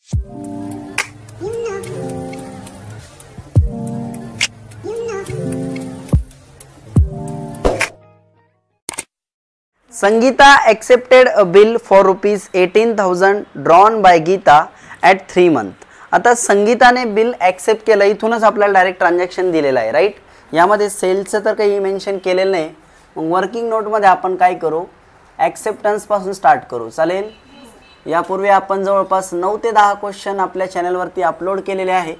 Sangeeta accepted a bill for ₹18,000 drawn by Geeta at 3 months. आता संगीताने bill accept केलं, इथूनच आपल्याला डायरेक्ट ट्रान्झॅक्शन दिलेलं आहे, राईट. यामध्ये सेल्सचं तर काही मेन्शन केलेलं नाही. मग वर्किंग नोटमध्ये आपण काय करू, ॲक्सेप्टन्सपासून स्टार्ट करू, चालेल. यापूर्वी आपण जवळपास 9 ते 10 क्वेश्चन आपल्या चॅनलवरती अपलोड केलेले आहे.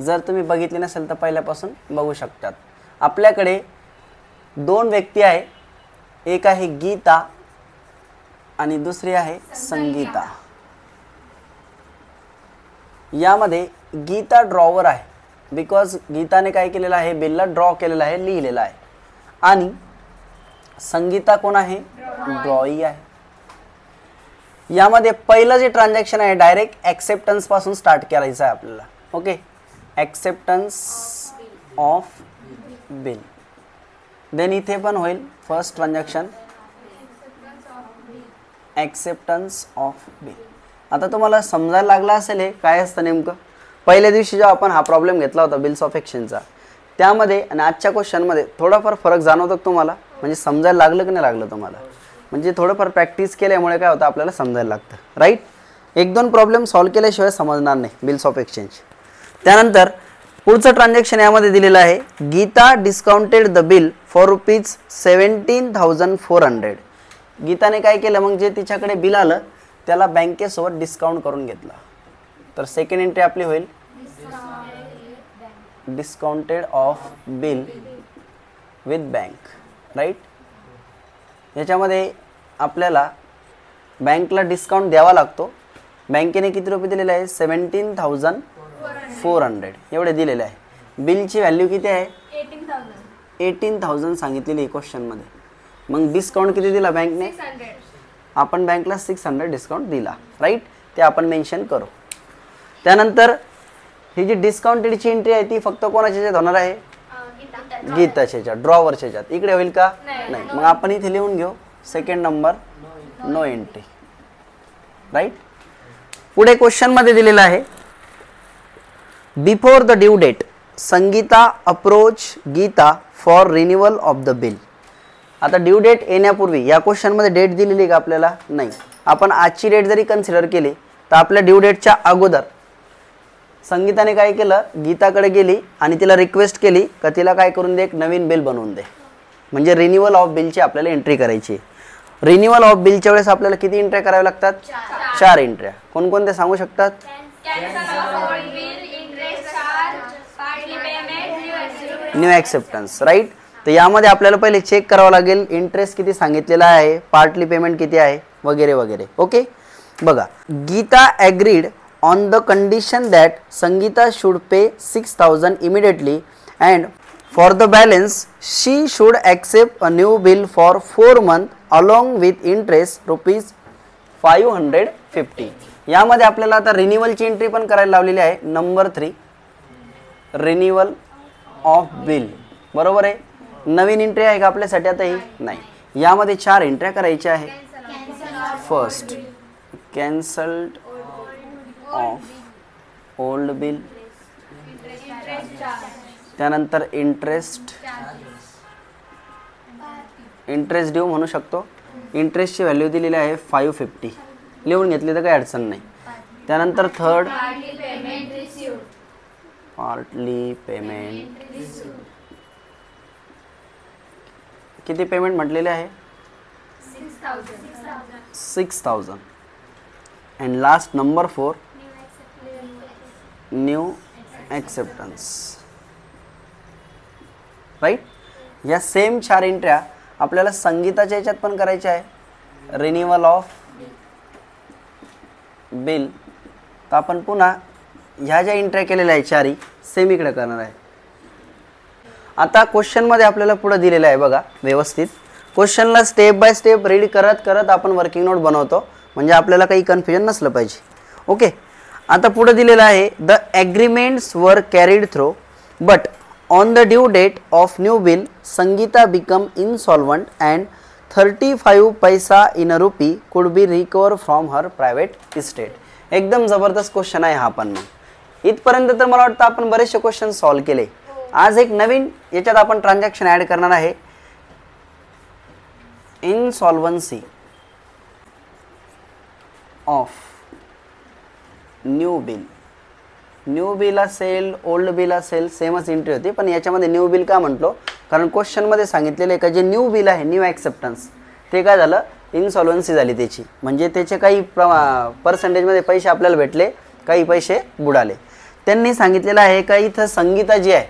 जर तुम्ही बघितले नसेल तर पहिल्यापासून बघू शकतात. आपल्याकडे 2 व्यक्ती आहे, एक आहे गीता आणि दुसरी आहे संगीता. यामध्ये गीता ड्रॉवर आहे, बिकॉज गीताने काय केलेलं आहे, बिलला ड्रॉ केलेलं आहे, लिहिलेलं आहे. आणि संगीता कोण आहे, ड्रॉई आहे. यामध्ये पहिलं जे ट्रान्झॅक्शन आहे डायरेक्ट ॲक्सेप्टन्स पासून स्टार्ट करायचं आहे आपल्याला. Okay, acceptance of bill. Then इथे पण होईल first transaction acceptance of bill. आता तुम्हाला समजायला लागला असेल हे काय असतं नेमकं. पहिल्या दिवशी जेव्हा आपण हा प्रॉब्लेम घेतला होता बिल्स ऑफ एक्सचेंजचा, त्यामध्ये आणि आजच्या क्वेश्चनमध्ये थोडाफार फरक जाणवतो तुम्हाला, म्हणजे समजायला लागलं की नाही लागलं तुम्हाला, म्हणजे थोडंफार प्रॅक्टिस केल्यामुळे काय होतं आपल्याला समजायला लागतं, राईट. 1-2 प्रॉब्लेम सॉल्व्ह केल्याशिवाय समजणार नाही बिल्स ऑफ एक्सचेंज. त्यानंतर पुढचं ट्रान्झॅक्शन यामध्ये दिलेलं आहे, Geeta discounted the bill for ₹17,400. गीताने काय केलं, मग जे तिच्याकडे बिल आलं त्याला बँकेसोबत डिस्काउंट करून घेतला. तर सेकंड एंट्री आपली होईल discounted of bill with bank, right. याच्यामध्ये आपल्याला बँकला डिस्काउंट द्यावा लागतो. बँकेने किती रुपये दिलेले आहे, 17,400 एवढे दिलेले आहे. बिलची व्हॅल्यू किती आहे, 18,000 सांगितलेली क्वेश्चनमध्ये. मग डिस्काउंट किती दिला बँकने, आपण बँकला 600 डिस्काउंट दिला, राईट. ते आपण मेन्शन करू. त्यानंतर ही जी डिस्काउंटेडची एंट्री आहे ती फक्त कोणाच्या ह्याच्यात होणार आहे, गीताच्या ह्याच्यात, ड्रॉवरच्या ह्याच्यात. इकडे होईल का, नाही. मग आपण इथे लिहून घेऊ second number no entry, right. पुढे क्वेश्चनमध्ये दिलेलं आहे, before the due date Sangeeta approach Geeta for renewal of the bill. आता ड्यू डेट येण्यापूर्वी या क्वेश्चनमध्ये डेट दिलेली का आपल्याला, नाही. आपण आजची डेट जरी कन्सिडर केली तर आपल्या ड्यू डेटच्या अगोदर संगीताने काय केलं, गीताकडे गेली आणि तिला रिक्वेस्ट केली का तिला काय करून दे, एक नवीन बिल बनवून दे. म्हणजे रिन्युअल ऑफ बिलची आपल्याला एंट्री करायची. रिन्युअल ऑफ बिलच्या वेळेस आपल्याला किती एंट्र्या कराव्या लागतात, 4 एंट्र्या. कोणकोणत्या सांगू शकतात, न्यू ॲक्सेप्टन्स, राईट. तर यामध्ये आपल्याला पहिले चेक करावं लागेल इंटरेस्ट किती सांगितलेला आहे, पार्टली पेमेंट किती आहे, वगैरे वगैरे. ओके, बघा, Geeta agreed on the condition that Sangeeta should pay 6,000 immediately and for the balance she should accept a new bill for 4 months along with interest ₹550. यामध्ये आपल्याला आता रिन्युअलची एंट्री पण करायला लावलेली आहे. नंबर 3 रिन्युअल ऑफ बिल, बरोबर आहे. नवीन एंट्री आहे का आपल्यासाठी आता ही, नाही. यामध्ये 4 एंट्र्या करायच्या आहे. First cancelled of old bill, त्यानंतर इंटरेस्ट ड्यू म्हणू शकतो. इंटरेस्टची व्हॅल्यू दिलेली आहे 550, लिहून घेतली तर काही अडचण नाही. त्यानंतर थर्ड पार्टली पेमेंट, किती पेमेंट म्हटलेले आहे, 6,000. And last number 4 new acceptance, right. या सेम 4 एंट्र्या आपल्याला संगीताच्या याच्यात पण करायच्या आहे, रिन्युअल ऑफ बिल. तर आपण पुन्हा ह्या ज्या एंट्र्या केलेल्या आहे 4 सेम इकडे करणार आहे. आता क्वेश्चनमध्ये आपल्याला पुढे दिलेलं आहे बघा व्यवस्थित. क्वेश्चनला स्टेप बाय स्टेप रीड करत करत आपण वर्किंग नोट बनवतो, म्हणजे आपल्याला काही कन्फ्युजन नसलं पाहिजे. ओके, आता पुढे दिलेलं आहे, the agreements were carried through but on the due date of new bill Sangeeta become insolvent and 35 paisa in a rupee could be recover from her private estate. एकदम जबरदस्त क्वेश्चन आहे हा पण. मग इथपर्यंत तर मला वाटतं आपण बरेचसे क्वेश्चन सॉल्व्ह केले. आज एक नवीन याच्यात आपण ट्रान्झॅक्शन ऍड करणार आहे, insolvency of new bill. New bill असेल, ओल्ड बिल असेल, सेमच एंट्री होती, पण याच्यामध्ये न्यू बिल का म्हटलो, कारण क्वेश्चनमध्ये सांगितलेलं आहे का जे न्यू बिल आहे, न्यू ॲक्सेप्टन्स, ते काय झालं, इनसॉल्व्हन्सी झाली त्याची. म्हणजे त्याचे काही पर्सेंटेजमध्ये पैसे आपल्याला भेटले, काही पैसे बुडाले. त्यांनी सांगितलेलं आहे का इथं संगीता जी आहे,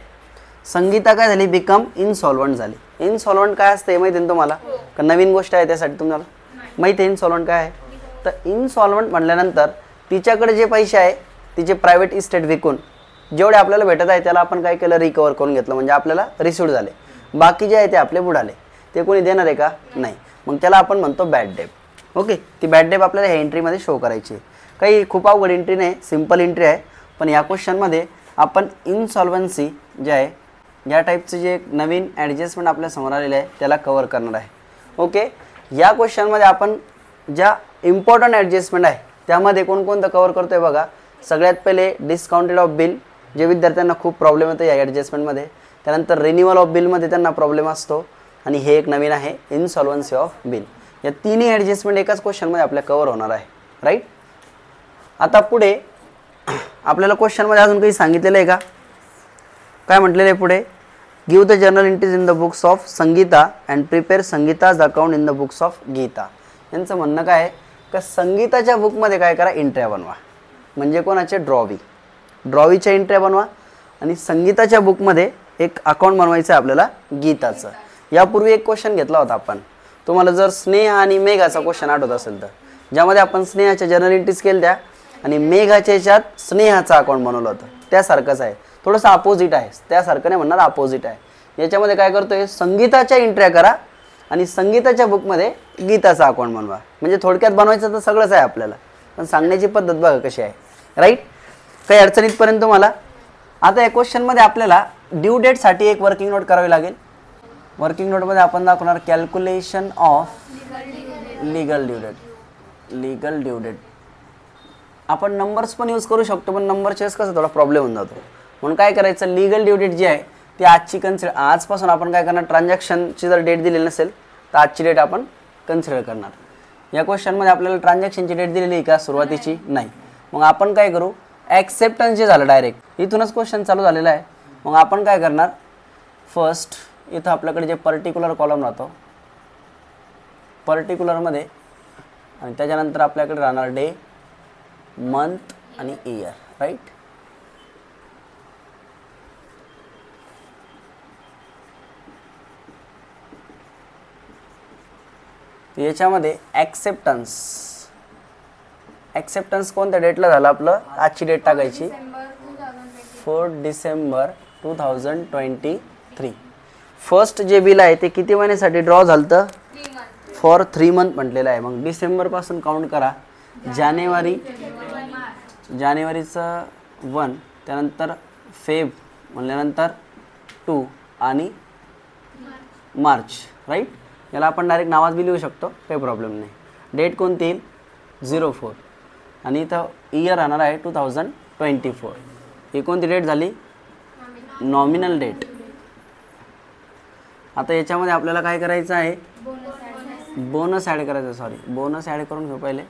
संगीता काय झाली, बिकम इनसॉल्व्हंट झाली. इनसॉल्व्हंट काय असते माहिती आहे तुम्हाला, का नवीन गोष्ट आहे त्यासाठी तुम्हाला माहिती आहे इनसॉल्व्हंट काय आहे. तर इनसॉल्व्हंट म्हटल्यानंतर तिच्याकडे जे पैसे आहे तिचे प्रायव्हेट इस्टेट विकून जेवढे आपल्याला भेटत आहे त्याला आपण काय केलं, रिकवर करून घेतलं, म्हणजे आपल्याला रिसीव्ड झाले. बाकी जे आहे ते आपले बुडाले, ते कोणी देणार आहे का, नाही. मग त्याला आपण म्हणतो बॅड डेट. ओके, ती बॅड डेट आपल्याला ह्या एंट्रीमध्ये शो करायची. काही खूप अवघड एंट्री नाही, सिम्पल एंट्री आहे. पण या क्वेश्चनमध्ये आपण इनसॉल्व्हन्सी जे आहे या टाईपचं जे एक नवीन ॲडजस्टमेंट आपल्या समोर आलेलं आहे त्याला कवर करणार आहे. ओके, या क्वेश्चनमध्ये आपण ज्या इम्पॉर्टंट ॲडजस्टमेंट आहे त्यामध्ये कोणकोणतं कवर करतो आहे बघा. सगळ्यात पहिले डिस्काउंटेड ऑफ बिल, जे विद्यार्थ्यांना खूप प्रॉब्लेम येतो या ॲडजस्टमेंटमध्ये. त्यानंतर रिन्युअल ऑफ बिलमध्ये त्यांना प्रॉब्लेम असतो, आणि हे एक नवीन आहे इनसॉल्व्हन्सी ऑफ बिल. या तिन्ही ॲडजस्टमेंट एकाच क्वेश्चनमध्ये आपल्या कवर होणार आहे. राईट, आता पुढे आपल्याला क्वेश्चनमध्ये अजून काही सांगितलेलं आहे का, काय म्हटलेलं आहे पुढे, give the journal entries in the books of Sangeeta and prepare Sangeeta's account in the books of Geeta. यांचं म्हणणं काय आहे का संगीताच्या बुकमध्ये काय करा, एंट्र्या बनवा. म्हणजे कोणाचे, ड्रॉवीच्या एंट्र्या बनवा, आणि संगीताच्या बुकमध्ये एक अकाउंट बनवायचं आहे आपल्याला गीताचं. यापूर्वी एक क्वेश्चन घेतला होता आपण, तुम्हाला जर स्नेह आणि मेघाचा क्वेश्चन आठवत असेल तर, ज्यामध्ये आपण स्नेहाच्या जर्नल एंट्रीज केल्या आणि मेघाच्या याच्यात स्नेहाचं अकाउंट बनवलं होतं. त्यासारखंच आहे, थोडंसं अपोजिट आहे, त्यासारखं नाही म्हणणार, अपोजिट आहे. याच्यामध्ये काय करतोय, संगीताच्या एंट्र्या करा आणि संगीताच्या बुकमध्ये गीताचा अकाउंट बनवा. म्हणजे थोडक्यात बनवायचं तर सगळंच आहे आपल्याला, पण सांगण्याची पद्धत बघा कशी आहे. राईट, काही अडचणीतपर्यंत तुम्हाला. आता या क्वेश्चनमध्ये आपल्याला ड्यू डेटसाठी एक वर्किंग नोट करावी लागेल. वर्किंग नोटमध्ये आपण दाखवणार calculation of legal due date. Legal due date आपण नंबर्स पण यूज करू शकतो, पण नंबरच्या वेळेस कसं थोडा प्रॉब्लेम होऊन जातो. म्हणून काय करायचं, लिगल ड्यू डेट जी आहे ती आजची कन्सिडर, आजपासून आपण काय करणार, ट्रान्झॅक्शनची जर डेट दिलेली नसेल तर आजची डेट आपण कन्सिडर करणार. या क्वेश्चनमध्ये आपल्याला ट्रान्झॅक्शनची डेट दिलेली आहे का, सुरुवातीची नाही. मग आपण काय करू, ॲक्सेप्टन्स जे झालं डायरेक्ट इथूनच क्वेश्चन चालू झालेला आहे. मग आपण काय करणार, फर्स्ट इथं आपल्याकडे जे पर्टिक्युलर कॉलम राहतो, पर्टिक्युलरमध्ये, आणि त्याच्यानंतर आपल्याकडे राहणार डे, मंथ आणि इयर. राईट, याच्यामध्ये ॲक्सेप्टन्स कोणत्या डेटला झालं आपलं, आजची डेट टाकायची 4 डिसेंबर 2023. फर्स्ट जे बिल आहे ते किती महिन्यासाठी ड्रॉ झालं, फॉर 3 मंथ म्हटलेलं आहे. मग डिसेंबरपासून काउंट करा, जानेवारीचं 1, त्यानंतर फेब म्हणल्यानंतर 2 आणि मार्च. राईट, याला आपण डायरेक्ट नावात बी लिहू शकतो, काही प्रॉब्लेम नाही. डेट कोणती येईल, 04, आणि इथं इयर राहणार आहे 2024. ही कोणती डेट झाली, नॉमिनल डेट. आता याच्यामध्ये आपल्याला काय करायचं आहे, बोनस ॲड करायचं. सॉरी, बोनस ॲड करून घेऊ पहिले.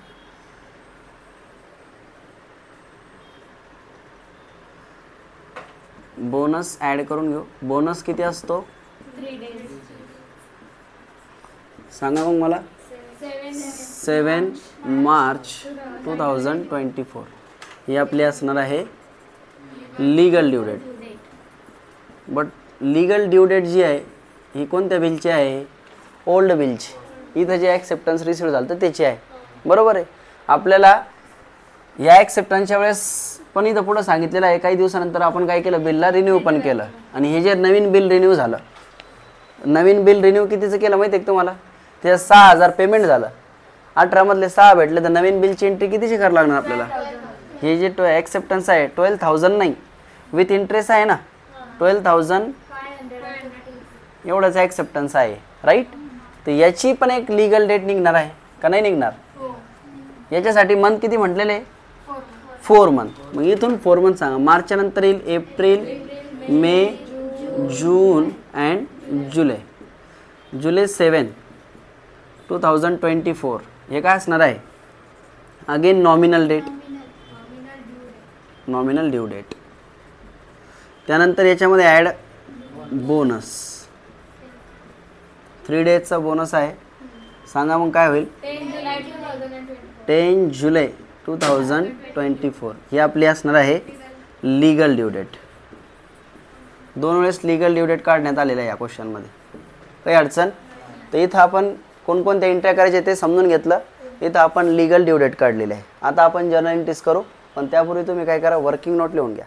बोनस ॲड करून घेऊ. बोनस किती असतो, 3 days. सांगा मग मला. 7 मार्च 2024 ही आपली असणार आहे legal due date. But legal due date जी आहे ही कोणत्या बिलची आहे, ओल्ड बिलची. इथं जे ॲक्सेप्टन्स रिसीव्ह झालं तर त्याची आहे, बरोबर आहे. आपल्याला या ॲक्सेप्टन्सच्या वेळेस पण इथं पुढं सांगितलेलं आहे काही दिवसानंतर आपण काय केलं, बिलला रिन्यू पण केलं. आणि हे जे नवीन बिल रिन्यू झालं, नवीन बिल रिन्यू कितीचं केलं माहिती आहे का तुम्हाला, ते 6000 पेमेंट झालं. 18 मधले 6 भेटले तर नवीन बिलची एंट्री कितीची करावं लागणार आपल्याला. हे जे ॲक्सेप्टन्स आहे 12,000 नाही, विथ इंटरेस्ट आहे ना, 12,000 एवढंच ॲक्सेप्टन्स आहे. राईट, तर याची पण एक लीगल डेट निघणार आहे का नाही निघणार. याच्यासाठी मंथ किती म्हटलेले, 4 मंथ. मग इथून 4 मंथ सांगा. मार्चच्या नंतर येईल एप्रिल, मे, जून अँड जुलै. जुलै 7, 2024 हे काय असणार आहे. Again nominal date, nominal due date. त्यानंतर याच्यामध्ये ॲड बोनस, 3 डेजचा बोनस आहे. सांगा मग काय होईल. 10 जुलै 2024 ही आपली असणार आहे लीगल ड्यू डेट. 2 वेळेस लीगल ड्यू डेट काढण्यात आलेलं आहे या क्वेश्चनमध्ये. काही अडचण. तर इथं आपण कोणकोणत्या एंट्र्या करायचे ते समजून घेतलं. इथं आपण लीगल ड्यू डेट काढलेले आहे. आता आपण जर्नल एंट्रीज करू, पण त्यापूर्वी तुम्ही काय करा, वर्किंग नोट लिहून घ्या.